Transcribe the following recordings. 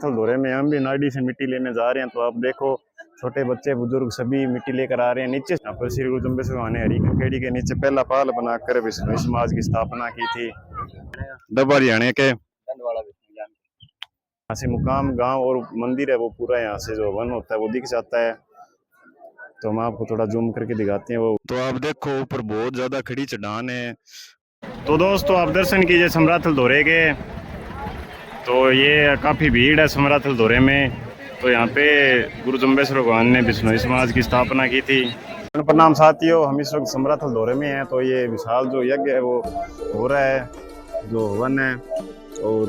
दौरे में हम भी नाडी से मिट्टी लेने जा रहे हैं। तो आप देखो छोटे बच्चे बुजुर्ग सभी मिट्टी लेकर आ रहे हैं। नीचे यहाँ पर श्री गुरु जम्बेश्वर भगवान ने हरी कंकेड़ी के नीचे पहला पाल बनाकर विष्णु समाज की स्थापना की थी। डब्बा हरियाणा के यहाँ से मुकाम गांव और मंदिर है वो पूरा यहाँ से जो वन होता है वो दिख जाता है। तो हम आपको थोड़ा जूम करके दिखाते हैं वो। तो आप देखो ऊपर बहुत ज्यादा खड़ी चट्टान है। तो दोस्तों आप दर्शन कीजिए समराथल दौरे के। तो ये काफ़ी भीड़ है समराथल दौरे में। तो यहाँ पे गुरु जम्बेश्वर भगवान ने विष्णु समाज की स्थापना की थी। प्रणाम साथियों, हम इस वक्त समराथल दौरे में हैं। तो ये विशाल जो यज्ञ है वो हो रहा है, जो वन है, और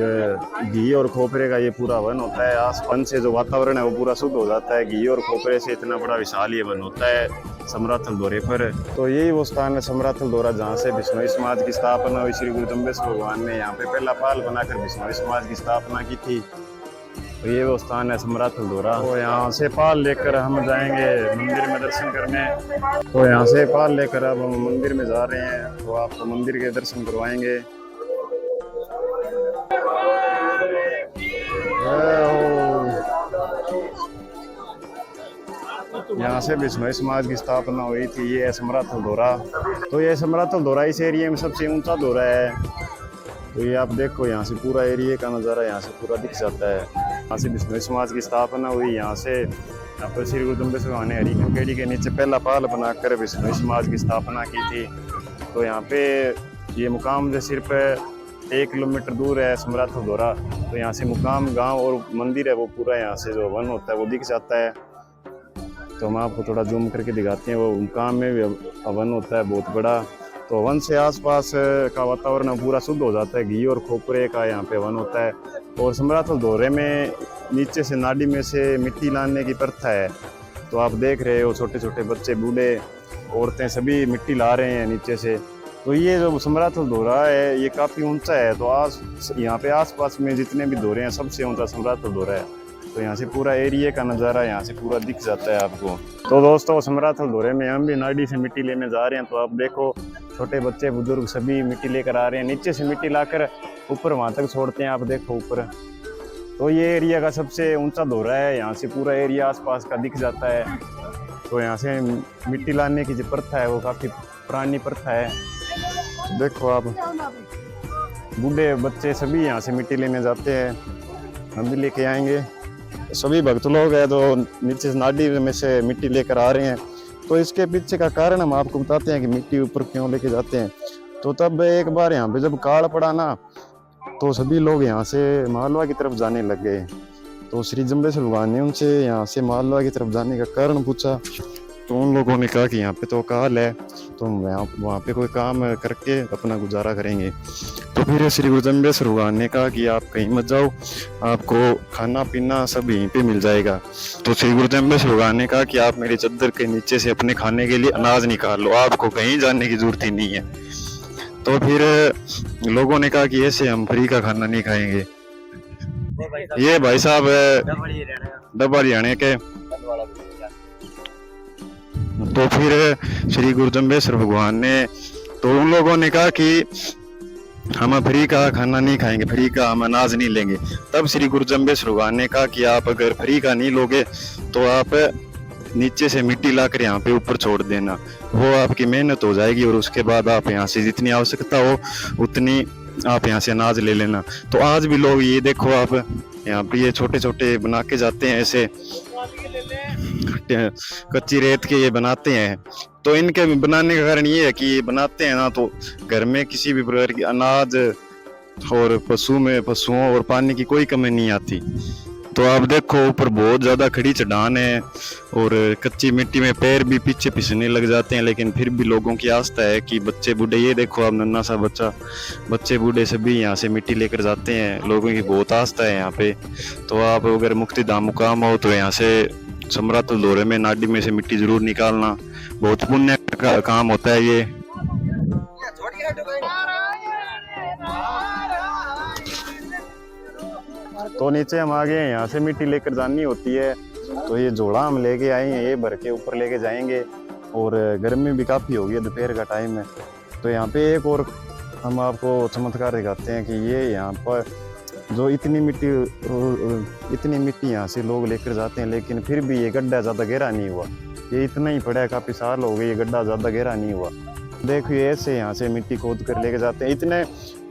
घी और खोपरे का ये पूरा वन होता है। आसपास से जो वातावरण है वो पूरा शुद्ध हो जाता है। घी और खोपरे से इतना बड़ा विशाल ये वन होता है समराथल दौरे पर। तो यही वो स्थान है समराथल दौरा जहाँ से विष्णु समाज की स्थापना हुई। श्री गुरु जम्बेश्वर भगवान ने यहाँ पे पहला पाल बनाकर विष्णु समाज की स्थापना की थी। तो ये वो स्थान है समराथल दौरा। तो यहाँ से पाल लेकर हम जाएंगे मंदिर में दर्शन करने। तो यहाँ से पाल लेकर अब हम मंदिर में जा रहे हैं। तो आपको मंदिर के दर्शन करवाएंगे। यहाँ से विष्णु समाज की स्थापना हुई थी। ये है समराथल दौरा। तो ये समराथल दौरा इस एरिया में सबसे ऊंचा दौरा है। तो ये आप देखो यहाँ से पूरा एरिया का नज़ारा यहाँ से पूरा दिख जाता है। यहाँ से विष्णु समाज की स्थापना हुई। यहाँ पर श्री गुरु जम्बेश्वर भगवान ने हरी कंकेड़ी के नीचे पहला पाल बनाकर विष्णु समाज की स्थापना की थी। तो यहाँ पे ये मुकाम जो सिर्फ 1 किलोमीटर दूर है समराथल दौरा। तो यहाँ से मुकाम गांव और मंदिर है वो पूरा यहाँ से जो वन होता है वो दिख जाता है। तो हम आपको थोड़ा जूम करके दिखाते हैं। वो मुकाम में भी वन होता है बहुत बड़ा। तो वन से आसपास का वातावरण पूरा शुद्ध हो जाता है। घी और खोपरे का यहाँ पे वन होता है। और समराथल दौरे में नीचे से नाडी में से मिट्टी लाने की प्रथा है। तो आप देख रहे हो छोटे छोटे बच्चे, बूढ़े, औरतें सभी मिट्टी ला रहे हैं नीचे से। तो ये जो समराथल दौरा है ये काफ़ी ऊंचा है। तो यहाँ पे आसपास में जितने भी दौरे हैं सबसे ऊंचा समराथल दौरा है। तो यहाँ से पूरा एरिया का नज़ारा यहाँ से पूरा दिख जाता है आपको। तो दोस्तों समराथल दौरे में हम भी नाडी से मिट्टी लेने जा रहे हैं। तो आप देखो छोटे बच्चे बुजुर्ग सभी मिट्टी लेकर आ रहे हैं। नीचे से मिट्टी लाकर ऊपर वहाँ तक छोड़ते हैं। आप देखो ऊपर। तो ये एरिया का सबसे ऊंचा दौरा है। यहाँ से पूरा एरिया आसपास का दिख जाता है। तो यहाँ से मिट्टी लाने की जो प्रथा है वो काफ़ी पुरानी प्रथा है। देखो आप, बूढ़े बच्चे सभी यहाँ से मिट्टी लेने जाते हैं। हम भी लेके आएंगे। सभी भक्त लोग हैं तो नीचे से नाडी में से मिट्टी लेकर आ रहे हैं। तो इसके पीछे का कारण हम आपको बताते हैं कि मिट्टी ऊपर क्यों लेके जाते हैं। तो तब एक बार यहाँ पे जब काल पड़ा ना, तो सभी लोग यहाँ से मालवा की तरफ जाने लग गए। तो श्री जम्बेश्वर भगवान ने उनसे यहाँ से मालवा की तरफ जाने का कारण पूछा। तो उन लोगों ने कहा कि यहाँ पे तो काल है, तो हम वहाँ पे कोई काम करके अपना गुजारा करेंगे। तो फिर श्री गुरु जम्बेश्वर भगवान ने कहा कि आप कहीं मत जाओ, आपको खाना पीना सब यहीं पे मिल जाएगा। तो श्री गुरु जम्बेश्वर भगवान ने कहा कि आप मेरी चद्दर के नीचे से अपने खाने के लिए अनाज निकाल लो, आपको कहीं जाने की जरूरत ही नहीं है। तो फिर लोगों ने कहा कि ऐसे हम फ्री का खाना नहीं खाएंगे। ये भाई साहब डब्बा हरियाणा के। तो फिर श्री गुरु जम्बेश्वर भगवान ने, तो उन लोगों ने कहा कि हम फ्री का खाना नहीं खाएंगे, फ्री का हम अनाज नहीं लेंगे। तब श्री गुरु जम्बेश्वर भगवान ने कहा कि आप अगर फ्री का नहीं लोगे तो आप नीचे से मिट्टी लाकर यहाँ पे ऊपर छोड़ देना, वो आपकी मेहनत हो जाएगी और उसके बाद आप यहाँ से जितनी आवश्यकता हो उतनी आप यहाँ से अनाज ले लेना। तो आज भी लोग ये देखो आप यहाँ पे ये छोटे छोटे बना के जाते हैं, ऐसे कच्ची रेत के ये बनाते हैं। तो इनके बनाने का कारण ये है कि ये बनाते हैं ना तो घर में किसी भी प्रकार की अनाज और पशुओं और पानी की कोई कमी नहीं आती। तो आप देखो ऊपर बहुत ज़्यादा खड़ी चट्टान है और कच्ची मिट्टी में पैर भी पीछे फिसलने लग जाते हैं, लेकिन फिर भी लोगों की आस्था है कि बच्चे बूढ़े, ये देखो आप नन्हा सा बच्चा, बच्चे बूढ़े सभी यहाँ से मिट्टी लेकर जाते हैं। लोगों की बहुत आस्था है यहाँ पे। तो आप अगर मुक्तिधाम मुकाम हो तो यहाँ से समराथल दौरे में नाडी में से मिट्टी जरूर निकालना, बहुत पुण्य का काम होता है ये। तो नीचे हम आ गए हैं, यहाँ से मिट्टी लेकर जानी होती है। तो ये झोला हम लेके आए हैं, ये भर के ऊपर लेके जाएंगे। और गर्मी भी काफ़ी हो गई है, दोपहर का टाइम है। तो यहाँ पे एक और हम आपको चमत्कार दिखाते हैं कि ये यहाँ पर जो इतनी मिट्टी यहाँ से लोग लेकर जाते हैं, लेकिन फिर भी ये गड्ढा ज़्यादा गहरा नहीं हुआ। ये इतना ही पड़ा है, काफ़ी साल हो गए, ये गड्ढा ज़्यादा गहरा नहीं हुआ। देखिए ऐसे यहाँ से मिट्टी खोद कर लेके जाते हैं। इतने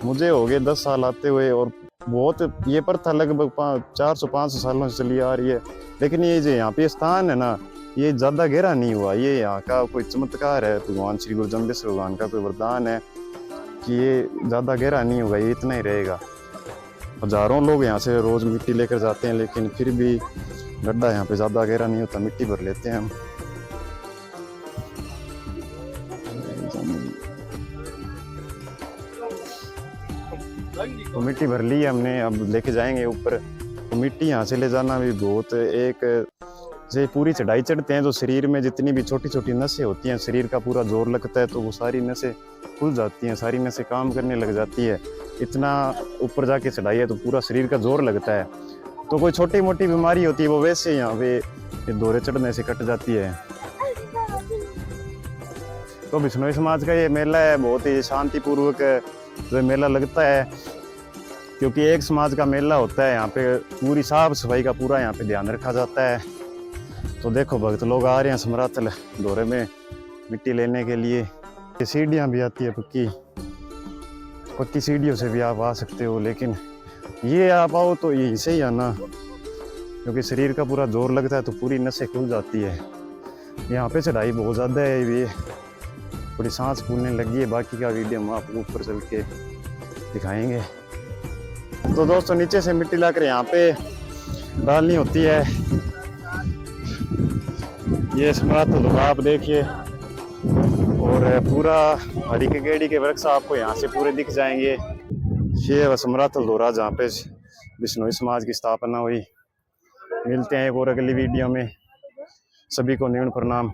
मुझे हो गए 10 साल आते हुए, और बहुत ये प्रथा लगभग 400-500 सालों से चली आ रही है। लेकिन ये जो यहाँ पे स्थान है ना, ये ज़्यादा गहरा नहीं हुआ। ये यहाँ का कोई चमत्कार है, भगवान श्री गुरु जम्बेश्वर भगवान का कोई वरदान है कि ये ज़्यादा गहरा नहीं होगा, ये इतना ही रहेगा। हजारों लोग यहाँ से रोज़ मिट्टी लेकर जाते हैं, लेकिन फिर भी गड्ढा यहाँ पे ज़्यादा गहरा नहीं होता, मिट्टी भर लेते हैं हम। तो मिट्टी भर ली हमने, अब लेके जाएंगे ऊपर। तो मिट्टी यहाँ से ले जाना भी बहुत एक जैसे पूरी चढ़ाई चढ़ते हैं तो शरीर में जितनी भी छोटी छोटी नसें होती हैं, शरीर का पूरा जोर लगता है, तो वो सारी नसें खुल जाती हैं, सारी नसें काम करने लग जाती है। इतना ऊपर जाके चढ़ाई है तो पूरा शरीर का जोर लगता है। तो कोई छोटी मोटी बीमारी होती है वो वैसे यहाँ पे दौरे चढ़ने से कट जाती है। तो बिश्नोई समाज का ये मेला है, बहुत ही शांतिपूर्वक जो मेला लगता है, क्योंकि एक समाज का मेला होता है। यहाँ पे पूरी साफ सफाई का पूरा यहाँ पे ध्यान रखा जाता है। तो देखो भक्त लोग आ रहे हैं समराथल दौरे में मिट्टी लेने के लिए। ये सीढ़ियाँ भी आती है, पक्की सीढ़ियों से भी आप आ सकते हो, लेकिन ये आप आओ तो यहीं से ही आना, क्योंकि शरीर का पूरा जोर लगता है तो पूरी नसें खुल जाती है। यहाँ पे चढ़ाई बहुत ज़्यादा है, ये थोड़ी सांस फूलने लगी है। बाकी का वीडियो हम आपको ऊपर चल के दिखाएंगे। तो दोस्तों नीचे से मिट्टी लाकर यहाँ पे डालनी होती है। ये समराथल दौरा आप देखिए, और पूरा हरी के गेड़ी के वृक्ष आपको यहाँ से पूरे दिख जाएंगे। ये समराथल दौरा जहाँ पे बिश्नोई समाज की स्थापना हुई। मिलते हैं एक और अगली वीडियो में। सभी को न्यून प्रणाम।